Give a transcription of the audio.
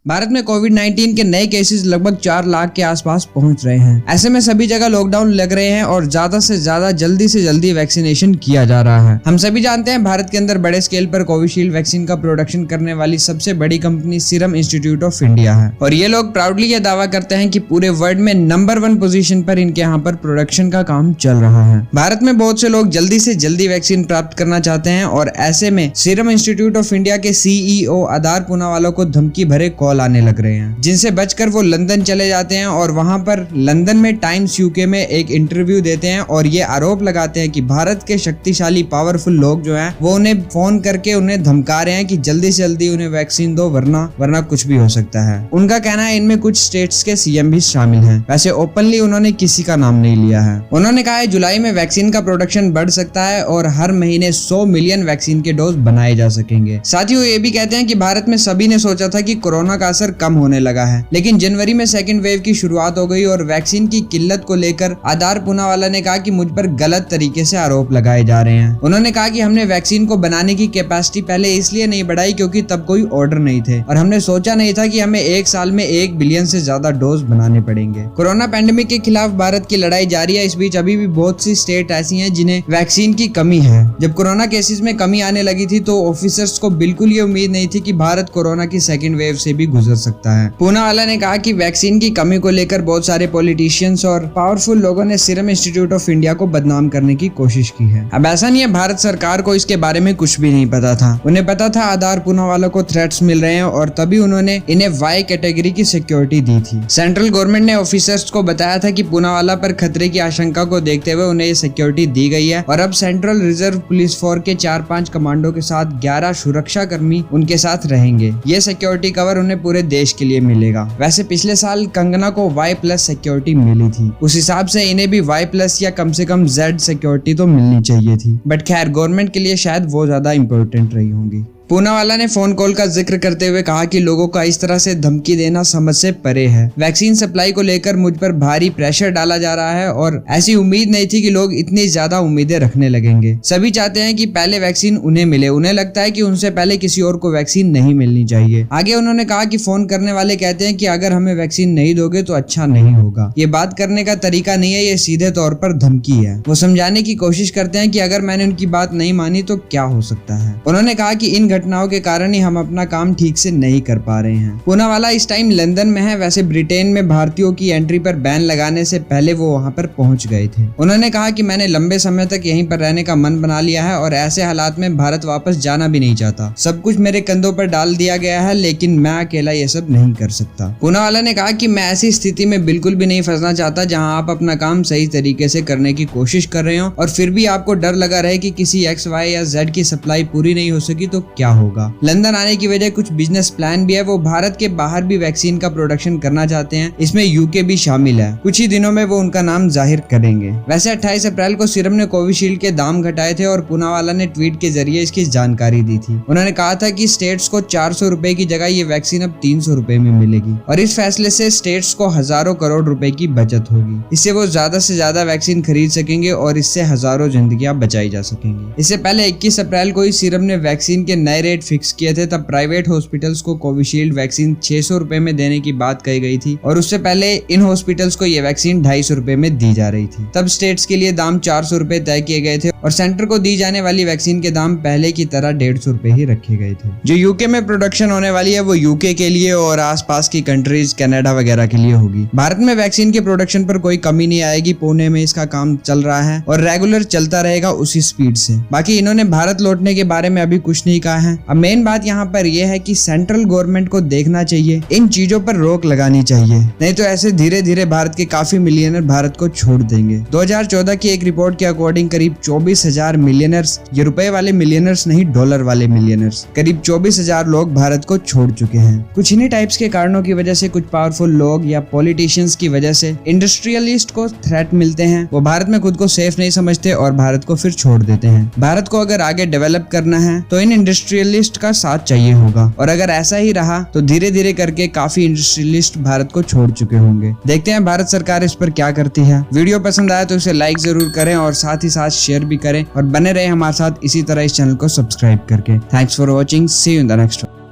भारत में कोविड-19 के नए केसेस लगभग 4 लाख के आसपास पहुंच रहे हैं। ऐसे में सभी जगह लॉकडाउन लग रहे हैं और ज्यादा से ज्यादा जल्दी से जल्दी वैक्सीनेशन किया जा रहा है। हम सभी जानते हैं भारत के अंदर बड़े स्केल पर कोविशील्ड वैक्सीन का प्रोडक्शन करने वाली सबसे बड़ी company serum institute of India है और ये लोग प्राउडली ये दावा करते हैं कि पूरे वर्ल्ड में नंबर 1 पोजीशन पर इनके यहाँ पर प्रोडक्शन का काम चल रहा है। भारत में बहुत से लोग जल्दी से जल्दी वैक्सीन प्राप्त करना चाहते हैं और ऐसे में सीरम इंस्टीट्यूट ऑफ इंडिया के CEO आधार पूनावाला को धमकी भरे कॉल आने लग रहे हैं, जिनसे बचकर वो लंदन चले जाते हैं और वहां पर लंदन में टाइम्स UK में एक इंटरव्यू देते हैं और ये आरोप लगाते हैं कि भारत के शक्तिशाली पावरफुल लोग जो हैं वो उन्हें फोन करके उन्हें धमका रहे हैं कि जल्दी से जल्दी उन्हें वैक्सीन दो वरना कुछ भी हो सकता है। उनका कहना है इनमें कुछ स्टेट्स के CM भी शामिल हैं। वैसे ओपनली उन्होंने किसी का नाम नहीं लिया है। उन्होंने कहा है जुलाई में वैक्सीन का प्रोडक्शन बढ़ सकता है और हर महीने 100 मिलियन वैक्सीन के डोज बनाए जा सकेंगे। साथ ही वो ये भी कहते हैं कि भारत में सभी ने सोचा था कि कोरोना का असर कम होने लगा है, लेकिन जनवरी में सेकंड वेव की शुरुआत हो गई और वैक्सीन की किल्लत को लेकर आधार पूनावाला ने कहा कि मुझ पर गलत तरीके से आरोप लगाए जा रहे हैं। उन्होंने कहा कि हमने वैक्सीन को बनाने की कैपेसिटी पहले इसलिए नहीं बढ़ाई क्योंकि तब कोई ऑर्डर नहीं थे और हमने सोचा नहीं था कि हमें एक साल में 1 बिलियन से ज्यादा डोज बनाने पड़ेंगे। कोरोना पैंडेमिक के खिलाफ भारत की लड़ाई जारी है। इस बीच अभी भी बहुत सी स्टेट ऐसी हैं जिन्हें वैक्सीन की कमी है। जब कोरोना केसेस में कमी आने लगी थी तो ऑफिसर्स को बिल्कुल ये उम्मीद नहीं थी कि भारत कोरोना की सेकेंड वेव से भी गुजर सकता है। पूनावाला ने कहा कि वैक्सीन की कमी को लेकर बहुत सारे पॉलिटिशियंस और पावरफुल लोगों ने सीरम इंस्टीट्यूट ऑफ इंडिया को बदनाम करने की कोशिश की है। अब ऐसा नहीं है भारत सरकार को इसके बारे में कुछ भी नहीं पता था। उन्हें पता था आधार पूनावाला को थ्रेट्स मिल रहे हैं और तभी उन्होंने इन्हें Y कैटेगरी की सिक्योरिटी दी थी। सेंट्रल गवर्नमेंट ने ऑफिसर्स को बताया था कि पूनावाला पर खतरे की आशंका को देखते हुए उन्हें ये सिक्योरिटी दी गई है और अब सेंट्रल रिजर्व पुलिस फोर्स के 4-5 कमांडो के साथ 11 सुरक्षा कर्मी उनके साथ रहेंगे। ये सिक्योरिटी कवर उन्हें पूरे देश के लिए मिलेगा। वैसे पिछले साल कंगना को Y+ सिक्योरिटी मिली थी, उस हिसाब से इन्हें भी Y+ या कम से कम Z सिक्योरिटी तो मिलनी चाहिए थी, बट खैर गवर्नमेंट के लिए शायद वो ज्यादा इंपॉर्टेंट रही होंगी। पूनावाला ने फोन कॉल का जिक्र करते हुए कहा कि लोगों का इस तरह से धमकी देना समझ से परे है। वैक्सीन सप्लाई को लेकर मुझ पर भारी प्रेशर डाला जा रहा है और ऐसी उम्मीद नहीं थी कि लोग इतनी ज्यादा उम्मीदें रखने लगेंगे। सभी चाहते हैं कि पहले वैक्सीन उन्हें मिले। उन्हें लगता है कि उनसे पहले किसी और को वैक्सीन नहीं मिलनी चाहिए। आगे उन्होंने कहा कि फोन करने वाले कहते हैं कि अगर हमें वैक्सीन नहीं दोगे तो अच्छा नहीं होगा। ये बात करने का तरीका नहीं है, ये सीधे तौर पर धमकी है। वो समझाने की कोशिश करते हैं कि अगर मैंने उनकी बात नहीं मानी तो क्या हो सकता है। उन्होंने कहा कि इन घटनाओं के कारण ही हम अपना काम ठीक से नहीं कर पा रहे हैं। पूनावाला इस टाइम लंदन में है। वैसे ब्रिटेन में भारतीयों की एंट्री पर बैन लगाने से पहले वो वहां पर पहुंच गए थे। उन्होंने कहा कि मैंने लंबे समय तक यहीं पर रहने का मन बना लिया है और ऐसे हालात में भारत वापस जाना भी नहीं चाहता। सब कुछ मेरे कंधों पर डाल दिया गया है, लेकिन मैं अकेला ये सब नहीं कर सकता। पूनावाला ने कहा कि मैं ऐसी स्थिति में बिल्कुल भी नहीं फंसना चाहता जहां आप अपना काम सही तरीके से करने की कोशिश कर रहे हो और फिर भी आपको डर लगा रहे कि किसी X, Y या Z की सप्लाई पूरी नहीं हो सकी तो क्या होगा। लंदन आने की वजह कुछ बिजनेस प्लान भी है। वो भारत के बाहर भी वैक्सीन का प्रोडक्शन करना चाहते हैं, इसमें UK भी शामिल है। कुछ ही दिनों में वो उनका नाम जाहिर करेंगे। वैसे 28 अप्रैल को सीरम ने कोविशील्ड के दाम घटाए थे और पूनावाला ने ट्वीट के जरिए इसकी जानकारी दी थी। उन्होंने कहा था कि स्टेट्स को 400 रुपए की जगह ये वैक्सीन अब 300 रुपए में मिलेगी और इस फैसले से स्टेट्स को हजारों करोड़ रुपए की बचत होगी। इससे वो ज्यादा से ज्यादा वैक्सीन खरीद सकेंगे और इससे हजारों जिंदगियां बचाई जा सकेंगी। इससे पहले 21 अप्रैल को ही सीरम ने वैक्सीन के नए रेट फिक्स किए थे। तब प्राइवेट हॉस्पिटल्स को कोविशील्ड वैक्सीन 600 रुपए में देने की बात कही गई थी और उससे पहले इन हॉस्पिटल्स को ये वैक्सीन 250 रुपए में दी जा रही थी। तब स्टेट्स के लिए दाम 400 रुपए तय किए गए थे और सेंटर को दी जाने वाली वैक्सीन के दाम पहले की तरह 150 रुपए ही रखे गए थे। जो UK में प्रोडक्शन होने वाली है वो UK के लिए और आसपास की कंट्रीज कनाडा वगैरह के लिए होगी। भारत में वैक्सीन के प्रोडक्शन पर कोई कमी नहीं आएगी। पुणे में इसका काम चल रहा है और रेगुलर चलता रहेगा उसी स्पीड से। बाकी इन्होंने भारत लौटने के बारे में अभी कुछ नहीं कहा है। अब मेन बात यहाँ पर यह है कि सेंट्रल गवर्नमेंट को देखना चाहिए, इन चीजों पर रोक लगानी चाहिए, नहीं तो ऐसे धीरे धीरे भारत के काफी मिलियनर भारत को छोड़ देंगे। 2014 की एक रिपोर्ट के अकॉर्डिंग करीब 24,000 मिलियनर्स, ये रुपए वाले मिलियनर्स नहीं डॉलर वाले मिलियनर्स, करीब 24,000 लोग भारत को छोड़ चुके हैं। कुछ इन्हीं टाइप्स के कारणों की वजह से, कुछ पावरफुल लोग या पॉलिटिशियंस की वजह से इंडस्ट्रियलिस्ट को थ्रेट मिलते हैं। वो भारत में खुद को सेफ नहीं समझते और भारत को फिर छोड़ देते हैं। भारत को अगर आगे डेवलप करना है तो इन इंडस्ट्रियलिस्ट का साथ चाहिए होगा और अगर ऐसा ही रहा तो धीरे धीरे करके काफी इंडस्ट्रियलिस्ट भारत को छोड़ चुके होंगे। देखते हैं भारत सरकार इस पर क्या करती है। वीडियो पसंद आया तो इसे लाइक जरूर करें और साथ ही साथ शेयर भी करें और बने रहे हमारे साथ इसी तरह इस चैनल को सब्सक्राइब करके। Thanks for watching, see you in the next one.